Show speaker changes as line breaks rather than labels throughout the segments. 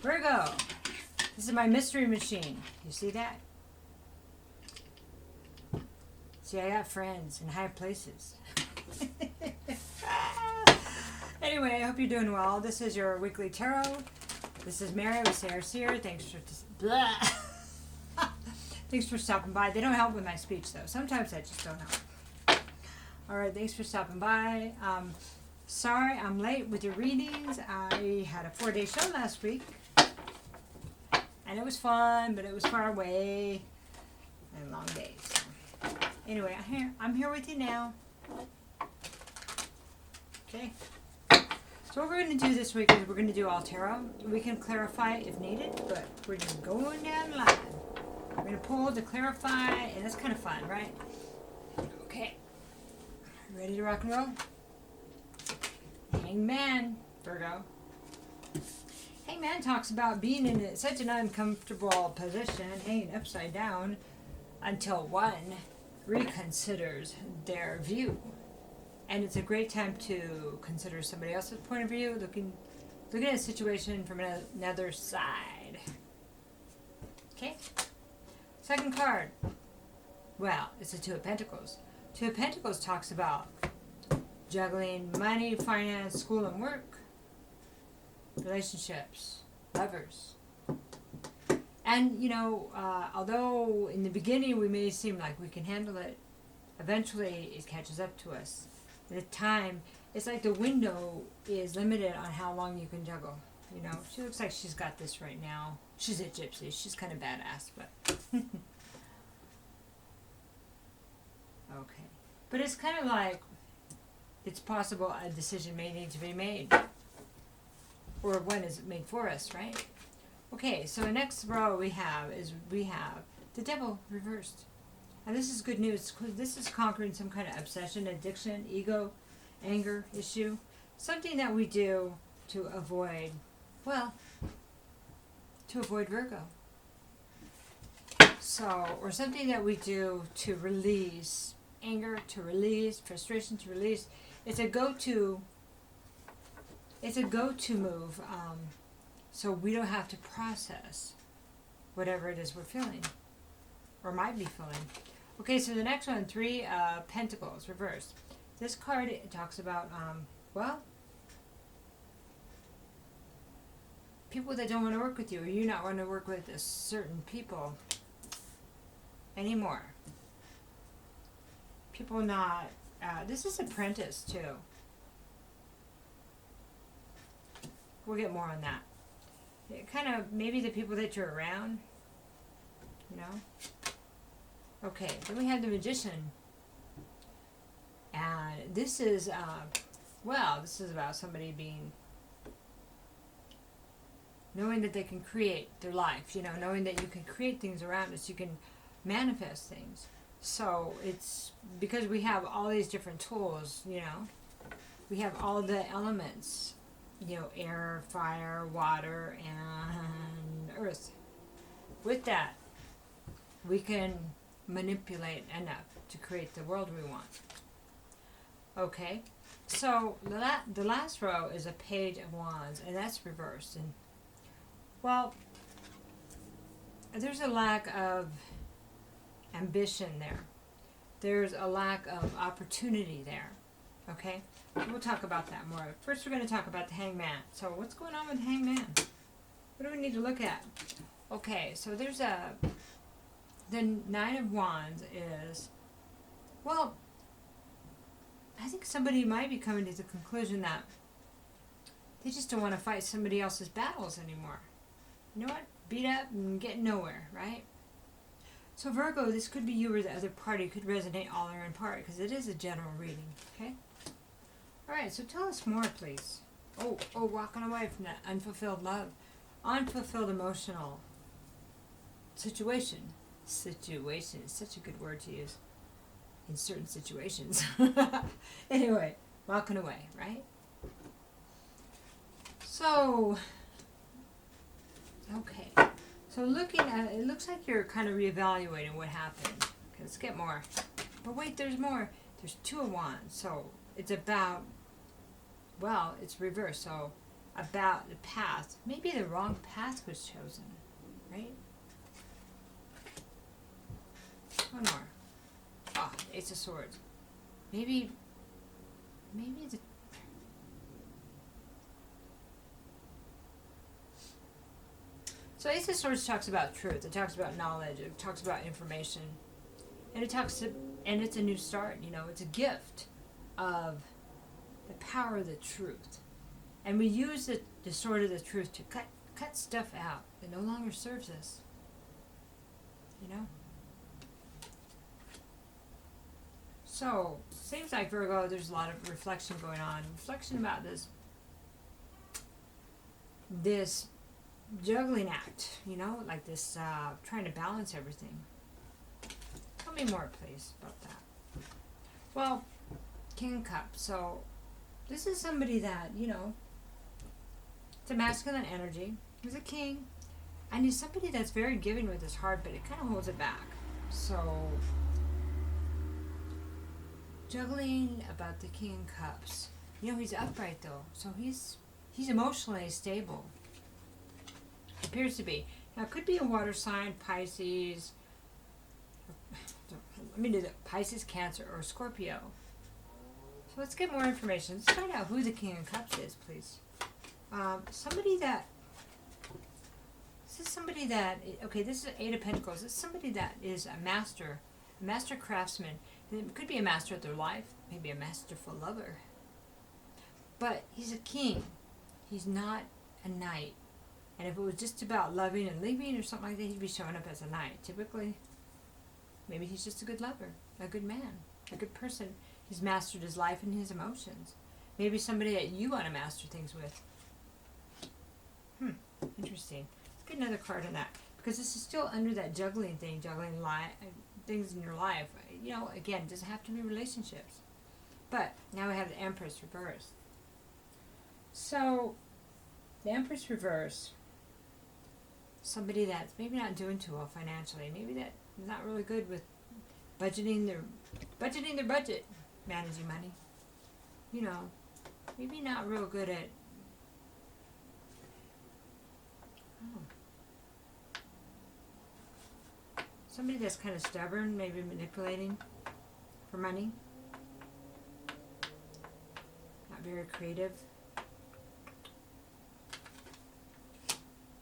Virgo, this is my mystery machine. You see that? See, I got friends in high places. Anyway, I hope you're doing well. This is your weekly tarot. This is Mary with Sayre Seer. Thanks for stopping by. They don't help with my speech, though. Sometimes I just don't help. All right, thanks for stopping by. Sorry I'm late with your readings. I had a 4-day show last week. And it was fun, but it was far away. And long days. So. Anyway, I'm here with you now. Okay. So what we're going to do this week is we're going to do all tarot. We can clarify if needed, but we're just going down the line. We're going to pull to clarify, and that's kind of fun, right? Okay. Ready to rock and roll? Hangman, Virgo. Hangman talks about being in such an uncomfortable position, hanging upside down, until one reconsiders their view. And it's a great time to consider somebody else's point of view, looking at a situation from another side. Okay? Second card. Well, it's the Two of Pentacles. Two of Pentacles talks about juggling money, finance, school, and work, relationships, lovers. And, although in the beginning we may seem like we can handle it, eventually it catches up to us. At the time, it's like the window is limited on how long you can juggle. She looks like she's got this right now. She's a gypsy. She's kind of badass, but... Okay. But it's kind of like it's possible a decision may need to be made. Or one is made for us, right? Okay, so the next row we have the Devil reversed. And this is good news. This is conquering some kind of obsession, addiction, ego, anger issue. Something that we do to avoid, Virgo. Or something that we do to release anger, to release frustration, to release. It's a go-to move, so we don't have to process whatever it is we're feeling or might be feeling. Okay, so the next one, Three Pentacles, reversed. This card talks about, people that don't want to work with you, or you not want to work with a certain people anymore. People not, this is Apprentice too. We'll get more on that. It kind of, maybe the people that you're around, Okay, then we have the Magician. And this is, this is about somebody knowing that they can create their life, knowing that you can create things around us, you can manifest things. So it's because we have all these different tools, we have all the elements, air, fire, water, and earth. With that, we can manipulate enough to create the world we want. Okay, so the last row is a Page of Wands, and that's reversed. And there's a lack of ambition there. There's a lack of opportunity there. Okay, we'll talk about that more. First, we're going to talk about the Hangman. So what's going on with the Hangman? What do we need to look at? Okay, so there's the Nine of Wands is, I think somebody might be coming to the conclusion that they just don't want to fight somebody else's battles anymore. You know what? Beat up and get nowhere, right? So Virgo, this could be you or the other party. Could resonate all or in part, because it is a general reading, okay? All right, so tell us more, please. Oh, walking away from that unfulfilled love. Unfulfilled emotional situation. Situation is such a good word to use in certain situations. Anyway, walking away, right? So, okay. So looking at it, looks like you're kind of reevaluating what happened. Okay, let's get more. But wait, there's more. There's Two of Wands. So it's about, it's reversed. So about the path. Maybe the wrong path was chosen, right? One more. Ah, Ace of Swords. Maybe the... So Ace of Swords talks about truth. It talks about knowledge. It talks about information. And it's a new start, you know. It's a gift of the power of the truth. And we use the sword of the truth to cut stuff out that no longer serves us. You know? So, seems like Virgo, there's a lot of reflection going on. Reflection about this juggling act, you know, like this trying to balance everything. Tell me more, please, about that. Well, King of Cups. So, this is somebody that, you know, it's a masculine energy. He's a king. And he's somebody that's very giving with his heart, but it kind of holds it back. So, juggling about the King of Cups. You know, he's upright though, so he's emotionally stable. Appears to be. Now, it could be a water sign, Pisces. Let me do that. Pisces, Cancer, or Scorpio. So let's get more information. Let's find out who the King of Cups is, please. Somebody that. This is somebody that. Okay, this is Eight of Pentacles. This is somebody that is a master craftsman. It could be a master at their life, maybe a masterful lover. But he's a king. He's not a knight. And if it was just about loving and leaving or something like that, he'd be showing up as a knight. Typically, maybe he's just a good lover, a good man, a good person. He's mastered his life and his emotions. Maybe somebody that you want to master things with. Interesting. Let's get another card on that. Because this is still under that juggling thing, things in your life. You know, again, it doesn't have to be relationships. But now we have the Empress reverse. So, the Empress reverse, somebody that's maybe not doing too well financially, maybe that is not really good with budgeting their budget, managing money. You know, maybe not real good at somebody that's kind of stubborn, maybe manipulating for money. Not very creative.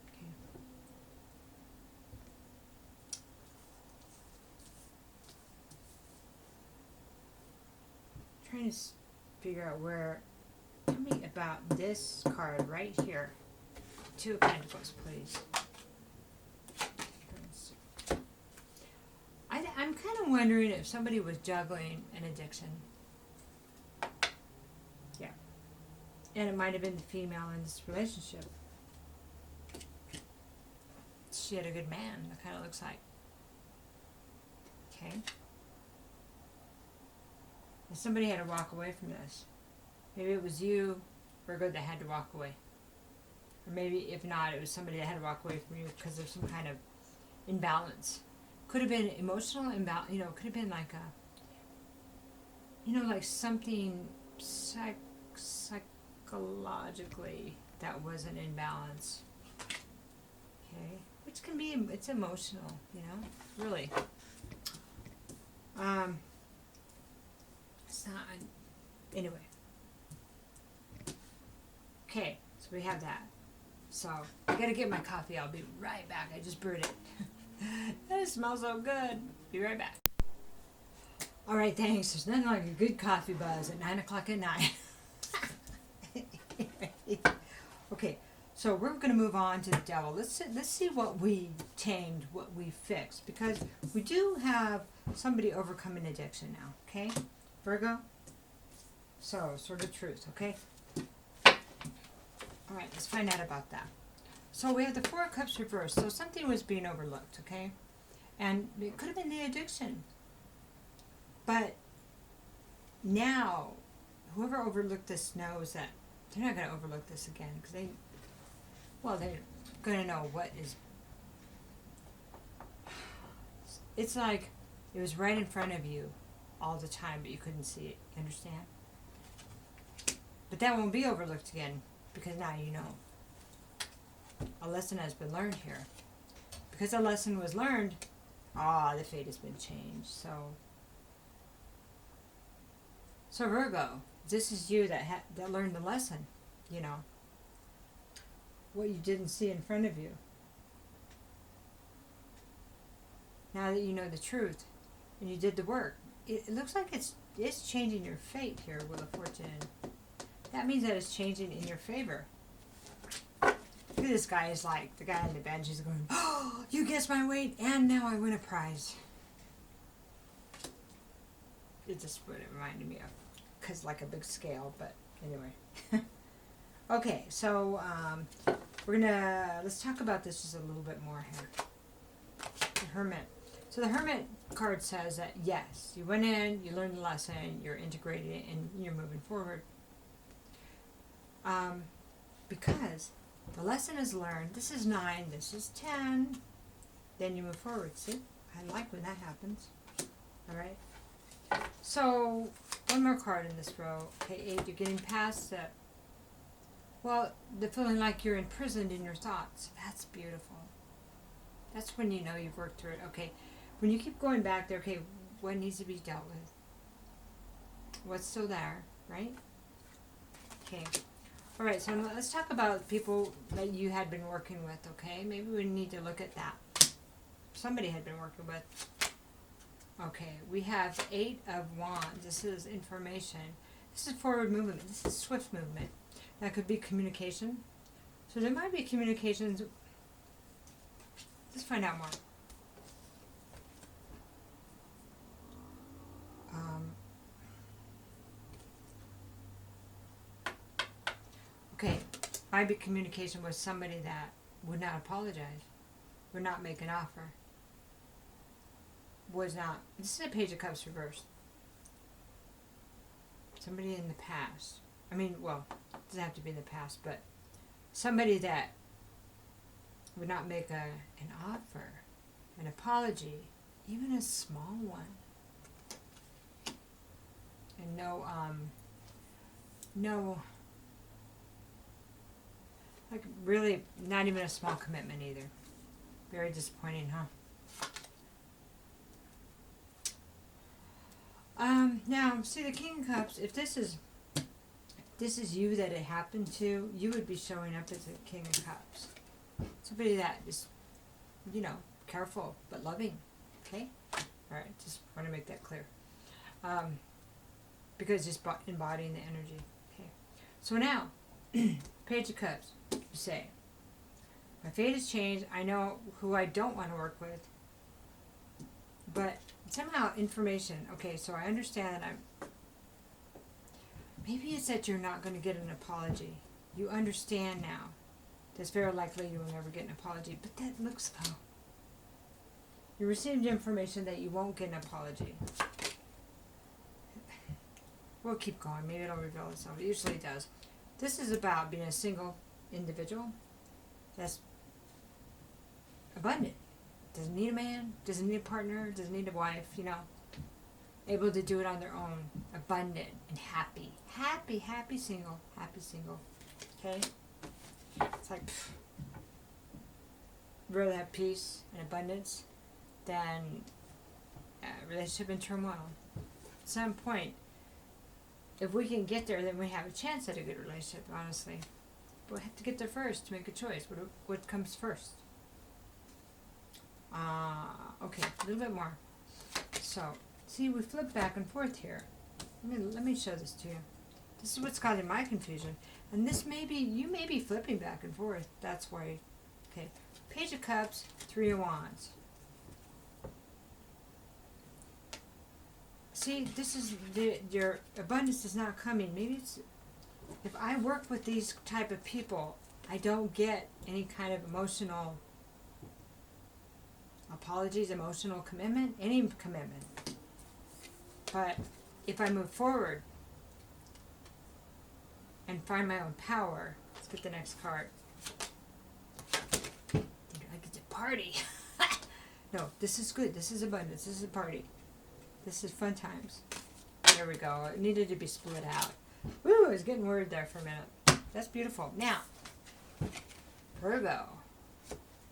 Okay. Trying to figure out where. Tell me about this card right here. Two of Pentacles, please. I'm kind of wondering if somebody was juggling an addiction. Yeah. And it might have been the female in this relationship. She had a good man, that kind of looks like. Okay. And somebody had to walk away from this. Maybe it was you, Virgo, that had to walk away. Or maybe, if not, it was somebody that had to walk away from you because there's some kind of imbalance. Could have been emotional imbalance, you know, could have been like like something psychologically that was an imbalance. Okay, which can be, it's emotional, you know, really. It's not, anyway. Okay, so we have that. So, I gotta get my coffee, I'll be right back, I just brewed it. That smells so good. Be right back. Alright, thanks. There's nothing like a good coffee buzz at 9 o'clock at night. Okay, so we're going to move on to the Devil. Let's see what we tamed, what we fixed. Because we do have somebody overcoming addiction now. Okay? Virgo? So, sort of truth. Okay? Alright, let's find out about that. So we have the Four of Cups reversed. So something was being overlooked, okay? And it could have been the addiction. But now, whoever overlooked this knows that they're not going to overlook this again. Because they're going to know what is... It's like it was right in front of you all the time, but you couldn't see it. You understand? But that won't be overlooked again. because now you know. A lesson has been learned here. Because a lesson was learned, the fate has been changed. So Virgo, this is you that learned the lesson, you know. What you didn't see in front of you. Now that you know the truth, and you did the work, it looks like it's changing your fate here, Wheel of Fortune. That means that it's changing in your favor. Look at this guy is like, the guy on the bench is going, oh, you guessed my weight, and now I win a prize. It's just what it reminded me of. Because like a big scale, but anyway. Okay, so let's talk about this just a little bit more here. The Hermit. So the Hermit card says that yes, you went in, you learned the lesson, you're integrating it, and you're moving forward. Because the lesson is learned. This is 9, this is 10. Then you move forward. See? I like when that happens. Alright? So, one more card in this row. Okay, 8, you're getting past the, the feeling like you're imprisoned in your thoughts. That's beautiful. That's when you know you've worked through it. Okay, when you keep going back there, okay, what needs to be dealt with? What's still there, right? Okay. Alright, so let's talk about people that you had been working with, okay? Maybe we need to look at that. Somebody had been working with. Okay, we have 8 of Wands. This is information. This is forward movement. This is swift movement. That could be communication. So there might be communications. Let's find out more. Okay, might be communication with somebody that would not apologize, would not make an offer, was not. This is a Page of Cups reversed. Somebody in the past. I mean, well, it doesn't have to be in the past, but somebody that would not make an offer, an apology, even a small one. And no, like really not even a small commitment either. Very disappointing, huh? Now, see the King of Cups, if this is you that it happened to, you would be showing up as a King of Cups. Somebody that is, you know, careful but loving. Okay? Alright, just want to make that clear. Because just embodying the energy. Okay. So now, Page of Cups, you say, my fate has changed. I know who I don't want to work with. But somehow information. Okay, so I understand that maybe it's that you're not going to get an apology. You understand now. It's very likely you will never get an apology. But that looks, you received information that you won't get an apology. We'll keep going. Maybe it'll reveal itself. It usually does. This is about being a single individual that's abundant. Doesn't need a man, doesn't need a partner, doesn't need a wife, you know. Able to do it on their own. Abundant and happy. Happy single. Happy single. Okay? It's like, rather have peace and abundance than a relationship in turmoil. At some point, if we can get there, then we have a chance at a good relationship, honestly. But we have to get there first to make a choice. What comes first? Okay, a little bit more. So, see, we flip back and forth here. Let me show this to you. This is what's causing my confusion. And this may be, you may be flipping back and forth. That's why, okay. Page of Cups, 3 of Wands. See, this is, your abundance is not coming. Maybe it's, if I work with these type of people, I don't get any kind of emotional apologies, emotional commitment, any commitment. But if I move forward and find my own power, let's get the next card. I get to party. No, this is good. This is abundance. This is a party. This is fun times. There we go. It needed to be split out. Woo, I was getting worried there for a minute. That's beautiful. Now, Virgo.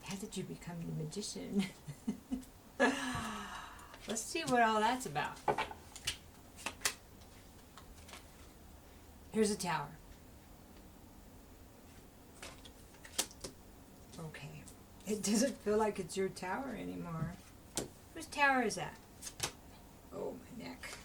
How did you become the magician? Let's see what all that's about. Here's a tower. Okay. It doesn't feel like it's your tower anymore. Whose tower is that? Oh, my neck.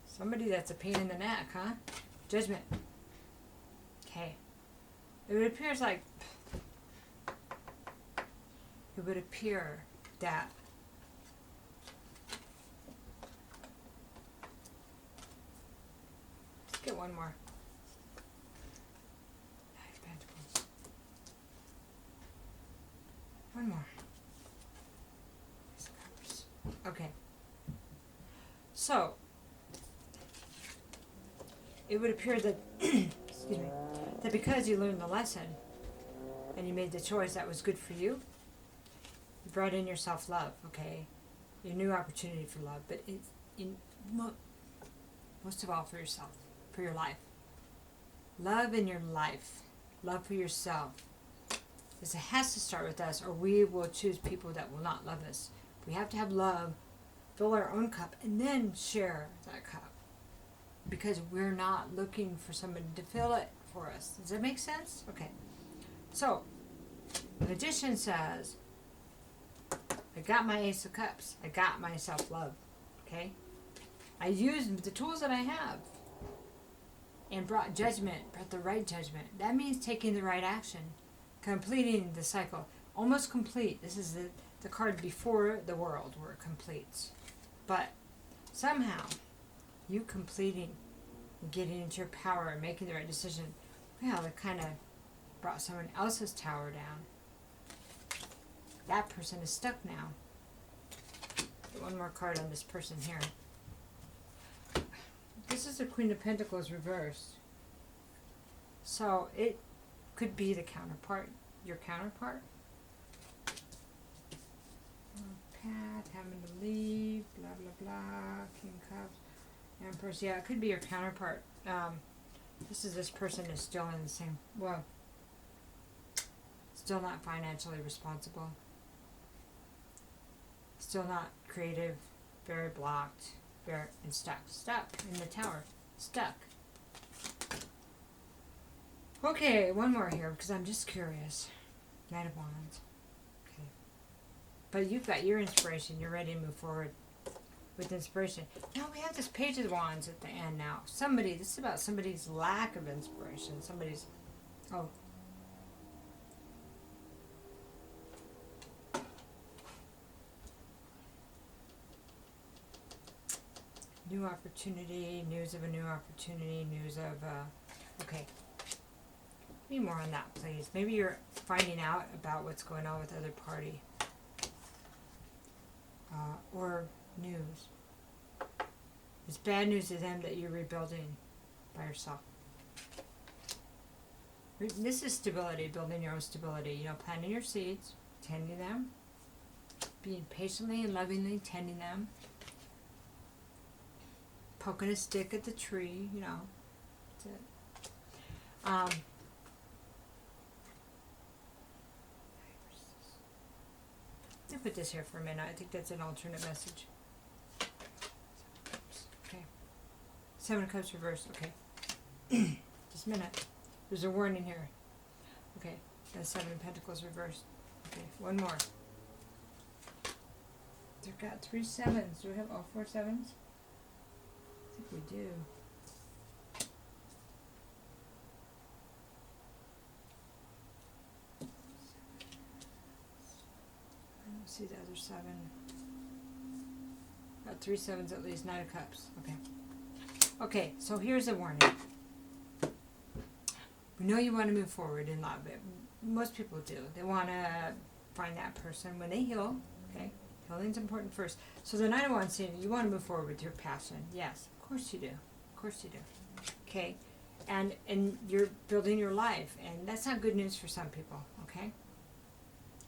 Somebody that's a pain in the neck, huh? Judgment. Okay. It appears like... It would appear that let's get one more. Nine of Pentacles. One more. Ace of Cups. Okay. So it would appear that excuse me, that because you learned the lesson and you made the choice that was good for you, you brought in your self-love, okay? Your new opportunity for love, but it's most of all for yourself, for your life. Love in your life, love for yourself. This has to start with us, or we will choose people that will not love us. We have to have love, fill our own cup, and then share that cup. Because we're not looking for somebody to fill it for us. Does that make sense? Okay. So, the Magician says, I got my Ace of Cups. I got my self-love. Okay? I used the tools that I have and brought judgment, brought the right judgment. That means taking the right action, completing the cycle. Almost complete. This is the card before the world where it completes. But somehow, you completing and getting into your power and making the right decision, well, it kind of brought someone else's tower down. That person is stuck now. Get one more card on this person here. This is the Queen of Pentacles reversed. So it could be the counterpart, your counterpart. Path, having to leave, blah, blah, blah, King of Cups, Empress. Yeah, it could be your counterpart. This person is still in the same, well, still not financially responsible. Still not creative, very blocked, and stuck in the tower, stuck. Okay, one more here because I'm just curious. Knight of Wands. Okay, but you've got your inspiration. You're ready to move forward with inspiration. Now we have this Page of Wands at the end. Now this is about somebody's lack of inspiration. New opportunity, news of a new opportunity, news of, okay. Be more on that, please. Maybe you're finding out about what's going on with other party. Or news. It's bad news to them that you're rebuilding by yourself. This is stability, building your own stability. Planting your seeds, tending them, being patiently and lovingly tending them. Poking a stick at the tree, that's it. I'm going to put this here for a minute. I think that's an alternate message. Okay. Seven of Cups reversed. Okay. Just a minute. There's a warning here. Okay. That's Seven of Pentacles reversed. Okay. One more. They've got 3 sevens. Do we have all 4 sevens? I think we do. I don't see the other 7. Got 3 sevens at least. Knight of Cups. Okay. Okay, so here's a warning. We know you want to move forward in love. Most people do. They want to find that person when they heal. Okay. Healing's important first. So the Knight of Wands saying you want to move forward with your passion. Yes. Of course you do. Of course you do. Okay? And you're building your life. And that's not good news for some people. Okay?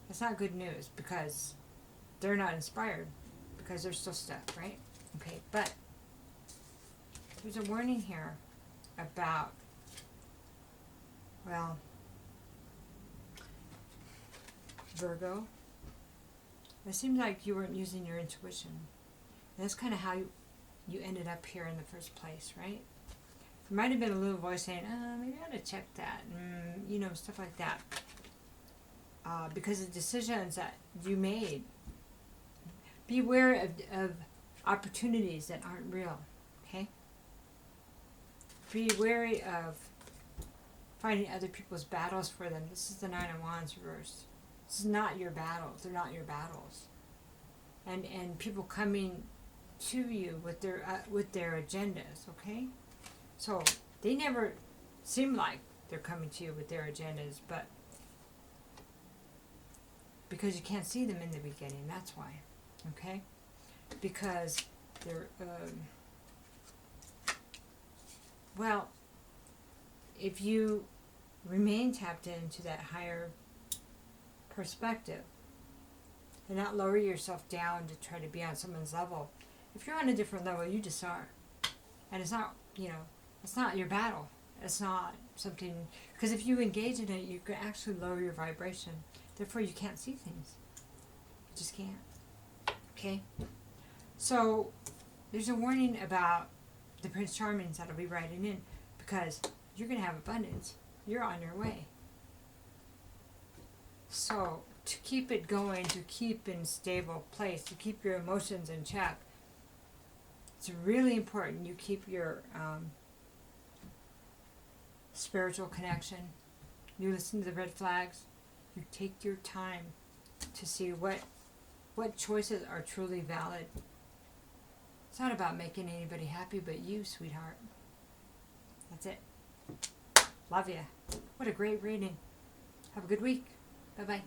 That's not good news because they're not inspired. Because they're still stuck, right? Okay, but there's a warning here about Well, Virgo, it seems like you weren't using your intuition. And that's kind of how you ended up here in the first place, right? There might have been a little voice saying, maybe I ought to check that, stuff like that. Because the decisions that you made, beware of opportunities that aren't real, okay? Be wary of fighting other people's battles for them. This is the Nine of Wands reversed. This is not your battles. They're not your battles. And people coming to you with their agendas, okay? So they never seem like they're coming to you with their agendas, but because you can't see them in the beginning, that's why, okay? Because they're, well, if you remain tapped into that higher perspective and not lower yourself down to try to be on someone's level, if you're on a different level, you just are. And it's not, it's not your battle. It's not something, because if you engage in it, you can actually lower your vibration. Therefore, you can't see things. You just can't. Okay? So, there's a warning about the Prince Charmings that'll be riding in, because you're going to have abundance. You're on your way. So, to keep it going, to keep in stable place, to keep your emotions in check, it's really important you keep your spiritual connection. You listen to the red flags. You take your time to see what choices are truly valid. It's not about making anybody happy but you, sweetheart. That's it. Love ya. What a great reading. Have a good week. Bye-bye.